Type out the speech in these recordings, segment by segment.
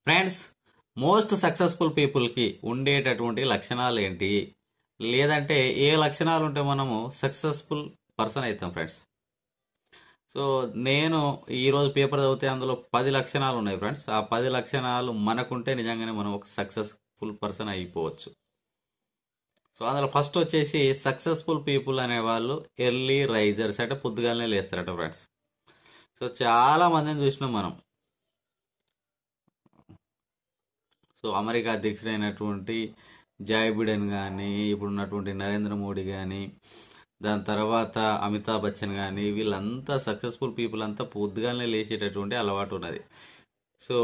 Friends, most successful పీపుల్కి ఉండేటటువంటి లక్షణాలు ఏంటి, లేదంటే ఏ లక్షణాలు ఉంటే మనము సక్సెస్ఫుల్ పర్సన్ అవుతాం ఫ్రెండ్స్. సో నేను ఈరోజు పేపర్ చదివితే అందులో 10 లక్షణాలు ఉన్నాయి ఫ్రెండ్స్. ఆ 10 లక్షణాలు మనకుంటే నిజంగానే మనం ఒక సక్సెస్ఫుల్ పర్సన్ అయిపోవచ్చు. సో అందులో ఫస్ట్ వచ్చేసి సక్సెస్ఫుల్ పీపుల్ అనేవాళ్ళు ఎర్లీ రైజర్స్, అంటే పొద్దుగాలనే లేస్తారట ఫ్రెండ్స్. సో చాలా మందిని చూసినాం మనం. సో అమెరికా అధ్యక్షుడైనటువంటి జాయ్ బిడెన్ కానీ, ఇప్పుడున్నటువంటి నరేంద్ర మోడీ కానీ, దాని తర్వాత అమితాబ్ బచ్చన్ కానీ, వీళ్ళంతా సక్సెస్ఫుల్ పీపుల్ అంతా పొద్దుగానే లేచేటటువంటి అలవాటు ఉన్నది. సో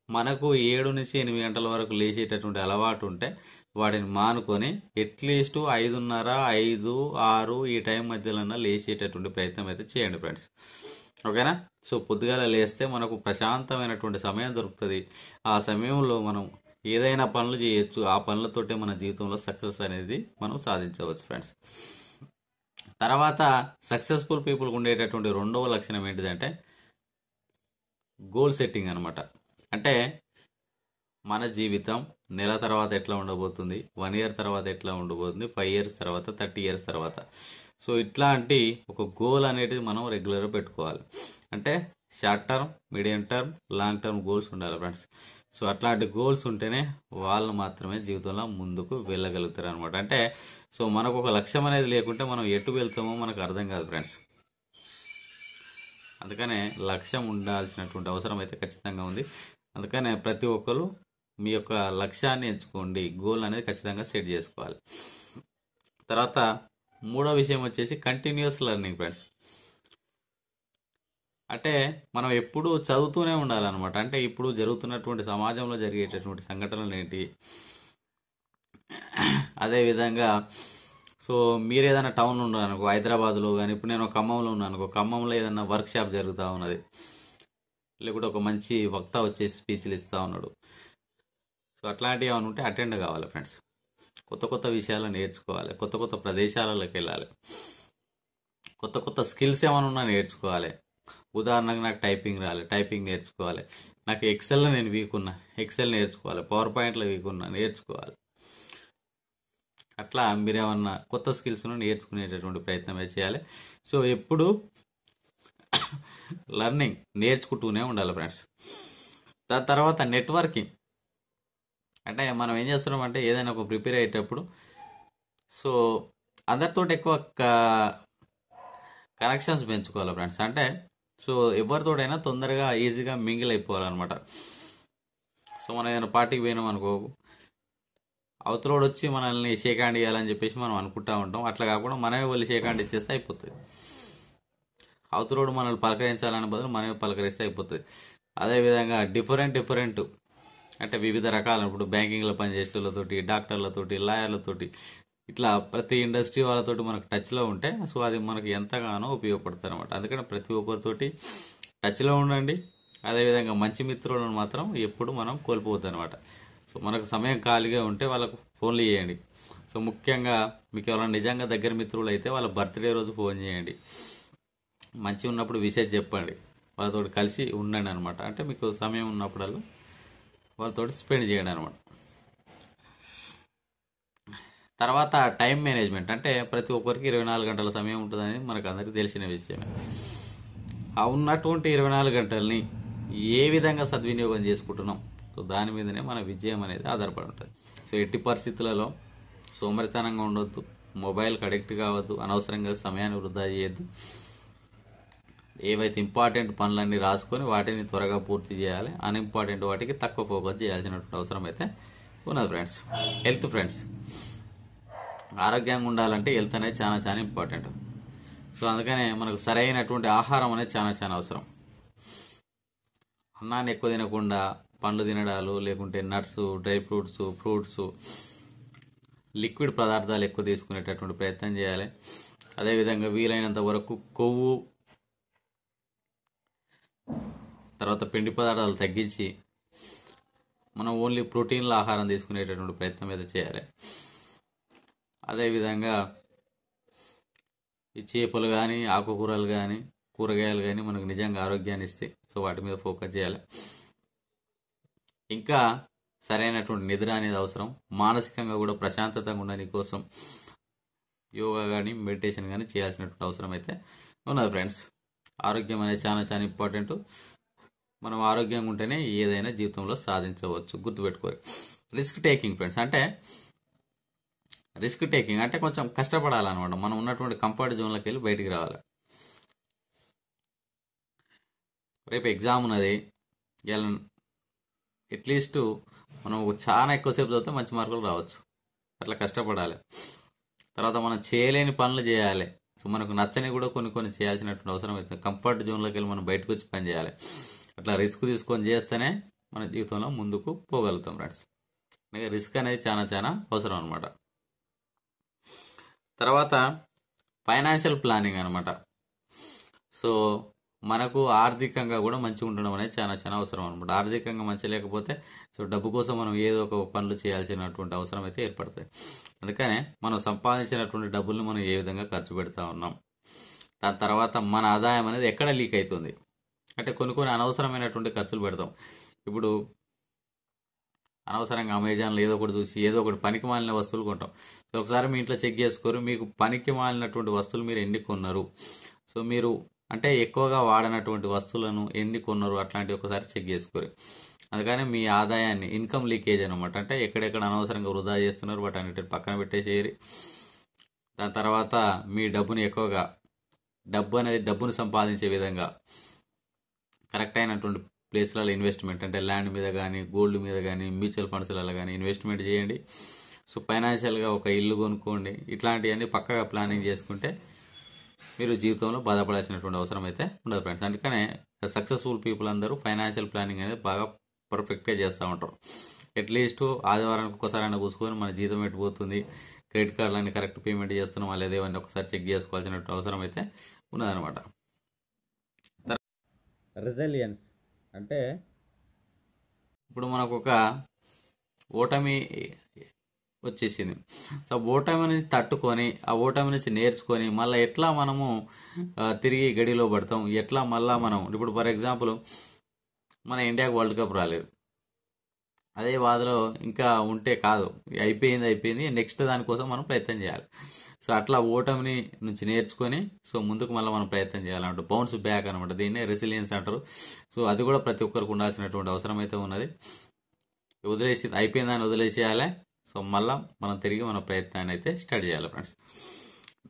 మనకు 7 నుంచి 8 గంటల వరకు లేచేటటువంటి అలవాటు ఉంటే వాటిని మానుకొని అట్లీస్ట్ 5:30, 5, 6 ఈ టైం మధ్యలో లేచేటటువంటి ప్రయత్నం అయితే చేయండి ఫ్రెండ్స్. ఓకేనా? సో పొద్దుగాల లేస్తే మనకు ప్రశాంతమైనటువంటి సమయం దొరుకుతుంది. ఆ సమయంలో మనం ఏదైనా పనులు చేయొచ్చు. ఆ పనులతోటే మన జీవితంలో సక్సెస్ అనేది మనం సాధించవచ్చు ఫ్రెండ్స్. తర్వాత సక్సెస్ఫుల్ పీపుల్కి ఉండేటటువంటి రెండవ లక్షణం ఏంటిదంటే గోల్ సెట్టింగ్ అనమాట. అంటే మన జీవితం నెల తర్వాత ఎట్లా ఉండబోతుంది, 1 ఇయర్ తర్వాత ఎట్లా ఉండబోతుంది, 5 ఇయర్స్ తర్వాత, 30 ఇయర్స్ తర్వాత. సో ఇట్లాంటి ఒక గోల్ అనేది మనం రెగ్యులర్గా పెట్టుకోవాలి. అంటే short term, medium term, long term goals ఉండాలి ఫ్రెండ్స్. సో అట్లాంటి గోల్స్ ఉంటేనే వాళ్ళు మాత్రమే జీవితంలో ముందుకు వెళ్ళగలుగుతారు అనమాట. అంటే సో మనకు ఒక లక్ష్యం అనేది లేకుంటే మనం ఎటు వెళ్తామో మనకు అర్థం కాదు ఫ్రెండ్స్. అందుకనే లక్ష్యం ఉండాల్సినటువంటి అవసరం అయితే ఖచ్చితంగా ఉంది. అందుకనే ప్రతి ఒక్కరు మీ యొక్క లక్ష్యాన్ని ఎంచుకోండి. గోల్ అనేది ఖచ్చితంగా సెట్ చేసుకోవాలి. తర్వాత మూడో విషయం వచ్చేసి కంటిన్యూస్ లెర్నింగ్ ఫ్రెండ్స్. అంటే మనం ఎప్పుడు చదువుతూనే ఉండాలన్నమాట. అంటే ఇప్పుడు జరుగుతున్నటువంటి సమాజంలో జరిగేటటువంటి సంఘటనలు ఏంటి, అదేవిధంగా సో మీరు ఏదైనా టౌన్లో ఉన్నారనుకో, హైదరాబాద్లో కానీ, ఇప్పుడు నేను ఖమ్మంలో ఉన్నాను అనుకో, ఖమ్మంలో ఏదైనా వర్క్ షాప్ జరుగుతూ ఉన్నది, లేకుంటే ఒక మంచి వక్త వచ్చేసి స్పీచ్లు ఇస్తూ ఉన్నాడు. సో అట్లాంటివి ఏమైనా ఉంటే అటెండ్ కావాలి ఫ్రెండ్స్. కొత్త కొత్త విషయాలు నేర్చుకోవాలి, కొత్త కొత్త ప్రదేశాలలోకి వెళ్ళాలి, కొత్త కొత్త స్కిల్స్ ఏమైనా ఉన్నా నేర్చుకోవాలి. ఉదాహరణకు నాకు టైపింగ్ రాలేదు, టైపింగ్ నేర్చుకోవాలి. నాకు ఎక్సెల్లో నేను వీక్ ఉన్నా, ఎక్సెల్ నేర్చుకోవాలి. పవర్ పాయింట్లో వీక్ ఉన్నా, నేర్చుకోవాలి. అట్లా మీరేమన్నా కొత్త స్కిల్స్ను నేర్చుకునేటటువంటి ప్రయత్నమే చేయాలి. సో ఎప్పుడు లర్నింగ్ నేర్చుకుంటూనే ఉండాలి ఫ్రెండ్స్. దాని తర్వాత నెట్వర్కింగ్. అంటే మనం ఏం చేస్తున్నాం అంటే ఏదైనా ఒక ప్రిపేర్ అయ్యేటప్పుడు సో అందరితో ఎక్కువ కనెక్షన్స్ పెంచుకోవాలి ఫ్రెండ్స్. అంటే సో ఎవరితోటైనా తొందరగా ఈజీగా మింగిల్ అయిపోవాలన్నమాట. సో మనం ఏదైనా పార్టీకి పోయినాం అనుకో, అవతలోడు వచ్చి మనల్ని షేక్ హ్యాండ్ ఇవ్వాలని చెప్పేసి మనం అనుకుంటా ఉంటాం. అట్లా కాకుండా మనమే వెళ్ళి షేక్ హ్యాండ్ ఇచ్చేస్తే అయిపోతుంది. అవతలోడు మనల్ని పలకరించాలని బదులు మనమే పలకరిస్తే అయిపోతుంది. అదేవిధంగా డిఫరెంట్ అంటే వివిధ రకాల, ఇప్పుడు బ్యాంకింగ్లో పనిచేసేటోళ్ళతోటి, డాక్టర్లతోటి, లాయర్లతోటి, ఇట్లా ప్రతి ఇండస్ట్రీ వాళ్ళతోటి మనకు టచ్లో ఉంటే సో అది మనకు ఎంతగానో ఉపయోగపడుతుంది అనమాట. అందుకని ప్రతి ఒక్కరితోటి టచ్లో ఉండండి. అదేవిధంగా మంచి మిత్రులను మాత్రం ఎప్పుడు మనం కోల్పోవద్దు అనమాట. సో మనకు సమయం ఖాళీగా ఉంటే వాళ్ళకు ఫోన్లు చేయండి. సో ముఖ్యంగా మీకు ఎవరైనా నిజంగా దగ్గర మిత్రులు అయితే వాళ్ళ బర్త్డే రోజు ఫోన్ చేయండి. మంచిగా ఉన్నప్పుడు విషయం చెప్పండి, వాళ్ళతో కలిసి ఉండండి అనమాట. అంటే మీకు సమయం ఉన్నప్పుడల్లా వాళ్ళతో స్పెండ్ చేయండి అనమాట. తర్వాత టైం మేనేజ్మెంట్. అంటే ప్రతి ఒక్కరికి 24 గంటల సమయం ఉంటుందని మనకు అందరికీ తెలిసిన విషయమే. ఆ ఉన్నటువంటి 24 గంటల్ని ఏ విధంగా సద్వినియోగం చేసుకుంటున్నాం, సో దాని మీదనే మన విజయం అనేది ఆధారపడి ఉంటుంది. సో ఎట్టి పరిస్థితులలో సోమరితనంగా ఉండొద్దు, మొబైల్కి అడిక్ట్ కావద్దు, అనవసరంగా సమయాన్ని వృధా చేయొద్దు. ఏవైతే ఇంపార్టెంట్ పనులన్నీ రాసుకొని వాటిని త్వరగా పూర్తి చేయాలి. అన్ఇంపార్టెంట్ వాటికి తక్కువ ఫోకస్ చేయాల్సినటువంటి అవసరం అయితే ఉన్నది ఫ్రెండ్స్. హెల్త్ ఫ్రెండ్స్, ఆరోగ్యంగా ఉండాలంటే హెల్త్ అనేది చాలా ఇంపార్టెంట్. సో అందుకనే మనకు సరైనటువంటి ఆహారం అనేది చాలా అవసరం. అన్నాన్ని ఎక్కువ తినకుండా పండ్లు తినడాలు, లేకుంటే నట్స్, డ్రై ఫ్రూట్స్, లిక్విడ్ పదార్థాలు ఎక్కువ తీసుకునేటటువంటి ప్రయత్నం చేయాలి. అదేవిధంగా వీలైనంత వరకు కొవ్వు, తర్వాత పిండి పదార్థాలు తగ్గించి మనం ఓన్లీ ప్రోటీన్ల ఆహారం తీసుకునేటటువంటి ప్రయత్నం అయితే చేయాలి. అదేవిధంగా ఈ చేపలు కానీ, ఆకుకూరలు కానీ, కూరగాయలు కానీ మనకు నిజంగా ఆరోగ్యాన్ని ఇస్తాయి. సో వాటి మీద ఫోకస్ చేయాలి. ఇంకా సరైనటువంటి నిద్ర అనేది అవసరం. మానసికంగా కూడా ప్రశాంతతంగా ఉండని కోసం యోగా కానీ మెడిటేషన్ కానీ చేయాల్సినటువంటి అవసరం అయితే ఉన్నది ఫ్రెండ్స్. ఆరోగ్యం అనేది చాలా చాలా ఇంపార్టెంట్. మనం ఆరోగ్యంగా ఉంటేనే ఏదైనా జీవితంలో సాధించవచ్చు, గుర్తుపెట్టుకోరు. రిస్క్ టేకింగ్ ఫ్రెండ్స్, అంటే రిస్క్ టేకింగ్ అంటే కొంచెం కష్టపడాలన్నమాట. మనం ఉన్నటువంటి కంఫర్ట్ జోన్లోకి వెళ్ళి బయటికి రావాలి. రేపు ఎగ్జామ్ ఉన్నది, అట్లీస్ట్ మనం చాలా ఎక్కువసేపు చదివితే మంచి మార్కులు రావచ్చు. అట్లా కష్టపడాలి. తర్వాత మనం చేయలేని పనులు చేయాలి. సో మనకు నచ్చని కూడా కొన్ని కొన్ని చేయాల్సినటువంటి అవసరం అవుతుంది. కంఫర్ట్ జోన్లోకి వెళ్ళి మనం బయటకు వచ్చి పని చేయాలి. అట్లా రిస్క్ తీసుకొని చేస్తేనే మన జీవితంలో ముందుకు పోగలుగుతాం ఫ్రెండ్స్. రిస్క్ అనేది చాలా చాలా అవసరం అనమాట. తర్వాత ఫైనాన్షియల్ ప్లానింగ్ అనమాట. సో మనకు ఆర్థికంగా కూడా మంచిగా ఉండడం అనేది చాలా చాలా అవసరం అనమాట. ఆర్థికంగా మంచి లేకపోతే సో డబ్బు కోసం మనం ఏదో ఒక పనులు చేయాల్సినటువంటి అవసరం అయితే ఏర్పడుతుంది. అందుకనే మనం సంపాదించినటువంటి డబ్బుల్ని మనం ఏ విధంగా ఖర్చు పెడతా ఉన్నాం, దాని తర్వాత మన ఆదాయం అనేది ఎక్కడ లీక్ అవుతుంది అంటే కొన్ని అనవసరమైనటువంటి ఖర్చులు పెడతాం. ఇప్పుడు అనవసరంగా అమెజాన్లో ఏదో ఒకటి చూసి ఏదో ఒకటి పనికి మాలిన వస్తువులు కొంటాం. సో ఒకసారి మీ ఇంట్లో చెక్ చేసుకోరు, మీకు పనికి మాలినటువంటి వస్తువులు మీరు ఎన్ని కొన్నారు, సో మీరు అంటే ఎక్కువగా వాడినటువంటి వస్తువులను ఎన్ని కొన్నారు అట్లాంటివి ఒకసారి చెక్ చేసుకోరు. అందుకని మీ ఆదాయాన్ని ఇన్కమ్ లీకేజ్ అనమాట. అంటే ఎక్కడెక్కడ అనవసరంగా వృధా చేస్తున్నారు వాటి అన్నిటిని పక్కన పెట్టేసేయరు. దాని తర్వాత మీ డబ్బుని ఎక్కువగా డబ్బును సంపాదించే విధంగా కరెక్ట్ అయినటువంటి ప్లేస్లలో ఇన్వెస్ట్మెంట్ అంటే ల్యాండ్ మీద కానీ గోల్డ్ మీద కానీ మ్యూచువల్ ఫండ్స్లలో కానీ ఇన్వెస్ట్మెంట్ చేయండి. సో ఫైనాన్షియల్గా ఒక ఇల్లు కొనుక్కోండి. ఇట్లాంటివన్నీ పక్కగా ప్లానింగ్ చేసుకుంటే మీరు జీవితంలో బాధపడాల్సినటువంటి అవసరం అయితే ఉండదు ఫ్రెండ్స్. అందుకనే సక్సెస్ఫుల్ పీపుల్ అందరూ ఫైనాన్షియల్ ప్లానింగ్ అనేది బాగా పర్ఫెక్ట్గా చేస్తూ ఉంటారు. అట్లీస్ట్ ఆదివారానికి ఒకసారి కూసుకొని మన జీతం ఎట్టిపోతుంది, క్రెడిట్ కార్డులన్నీ కరెక్ట్ పేమెంట్ చేస్తున్నాం లేదా ఏమన్నా ఒకసారి చెక్ చేసుకోవాల్సిన అవసరం అయితే ఉన్నదనమాట. రెసిలియన్స్ అంటే ఇప్పుడు మనకు ఒక ఓటమి వచ్చేసింది. సో ఓటమి నుంచి తట్టుకొని ఆ ఓటమి నుంచి నేర్చుకొని మళ్ళీ ఎట్లా మనము తిరిగి గడిలో పడతాం, ఎట్లా మళ్ళా మనం ఇప్పుడు ఫర్ ఎగ్జాంపుల్ మన ఇండియాకు వరల్డ్ కప్ రాలేదు, అదే బాధలో ఇంకా ఉంటే కాదు, అయిపోయింది నెక్స్ట్ దానికోసం మనం ప్రయత్నం చేయాలి. సో అట్లా ఓటమిని నుంచి నేర్చుకొని సో ముందుకు మళ్ళీ మనం ప్రయత్నం చేయాలంటే బౌన్స్ బ్యాక్ అనమాట. దీన్నే రెసిలియన్స్ అంటారు. సో అది కూడా ప్రతి ఒక్కరికి ఉండాల్సినటువంటి అవసరం అయితే ఉన్నది. అయిపోయిందని వదిలేసేయాలి. సో మళ్ళీ మనం తిరిగి మన ప్రయత్నాన్ని అయితే స్టార్ట్ చేయాలి ఫ్రెండ్స్.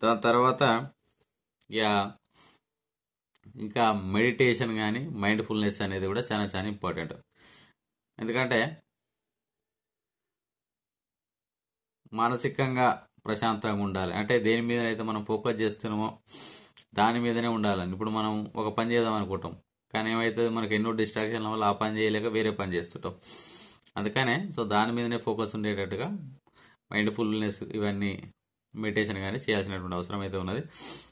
దాని తర్వాత ఇంకా మెడిటేషన్ కానీ మైండ్ఫుల్నెస్ అనేది కూడా చాలా చాలా ఇంపార్టెంట్. ఎందుకంటే మానసికంగా ప్రశాంతంగా ఉండాలి అంటే దేని మీద అయితే మనం ఫోకస్ చేస్తున్నామో దాని మీదనే ఉండాలని. ఇప్పుడు మనం ఒక పని చేద్దాం అనుకుంటాం, కానీ ఏమైతే మనకు ఎన్నో డిస్ట్రాక్షన్ల వల్ల ఆ పని చేయలేక వేరే పని చేస్తుంటాం. అందుకనే సో దాని మీదనే ఫోకస్ ఉండేటట్టుగా మైండ్ఫుల్నెస్ ఇవన్నీ మెడిటేషన్ కానీ చేయాల్సినటువంటి అవసరం అయితే ఉన్నది.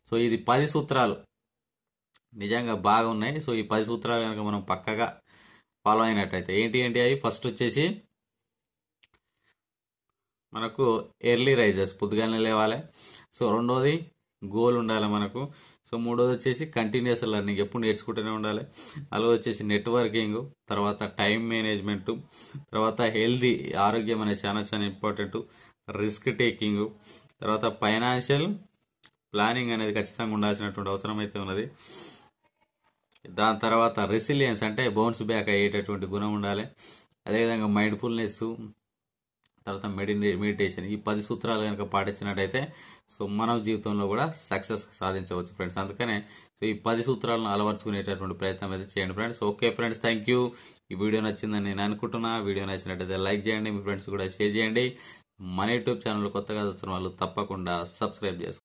సో ఇది 10 సూత్రాలు నిజంగా బాగా ఉన్నాయి. సో ఈ 10 సూత్రాలు కనుక మనం పక్కగా ఫాలో అయినట్టయితే ఏంటి అవి ఫస్ట్ వచ్చేసి మనకు ఎర్లీ రైజర్స్ పొద్దుగానే లేవాలి. సో రెండోది గోల్ ఉండాలి మనకు. సో మూడోది వచ్చేసి కంటిన్యూస్ లెర్నింగ్, ఎప్పుడు నేర్చుకుంటూనే ఉండాలి. నాలుగోది వచ్చేసి నెట్వర్కింగ్, తర్వాత టైం మేనేజ్మెంట్, తర్వాత హెల్దీ ఆరోగ్యం అనేది చాలా చాలా ఇంపార్టెంట్, రిస్క్ టేకింగ్, తర్వాత ఫైనాన్షియల్ ప్లానింగ్ అనేది ఖచ్చితంగా ఉండాల్సినటువంటి అవసరం అయితే ఉన్నది. దాని తర్వాత రెసిలియన్స్ అంటే బౌన్స్ బ్యాక్ అయ్యేటటువంటి గుణం ఉండాలి. అదేవిధంగా మైండ్ఫుల్నెస్, తర్వాత మెడిటేషన్, ఈ 10 సూత్రాలు కనుక పాటించినట్టయితే సో మనం జీవితంలో కూడా సక్సెస్ సాధించవచ్చు ఫ్రెండ్స్. అందుకనే సో ఈ 10 సూత్రాలను అలవర్చుకునేటటువంటి ప్రయత్నం అయితే చేయండి friends. Okay friends, thank you. ఈ వీడియో నచ్చిందని నేను అనుకుంటున్నా. వీడియో నచ్చినట్టయితే లైక్ చేయండి, మీ ఫ్రెండ్స్ కూడా షేర్ చేయండి. మన యూట్యూబ్ ఛానల్ కొత్తగా చూస్తున్న వాళ్ళు తప్పకుండా సబ్స్క్రైబ్ చేసుకోండి.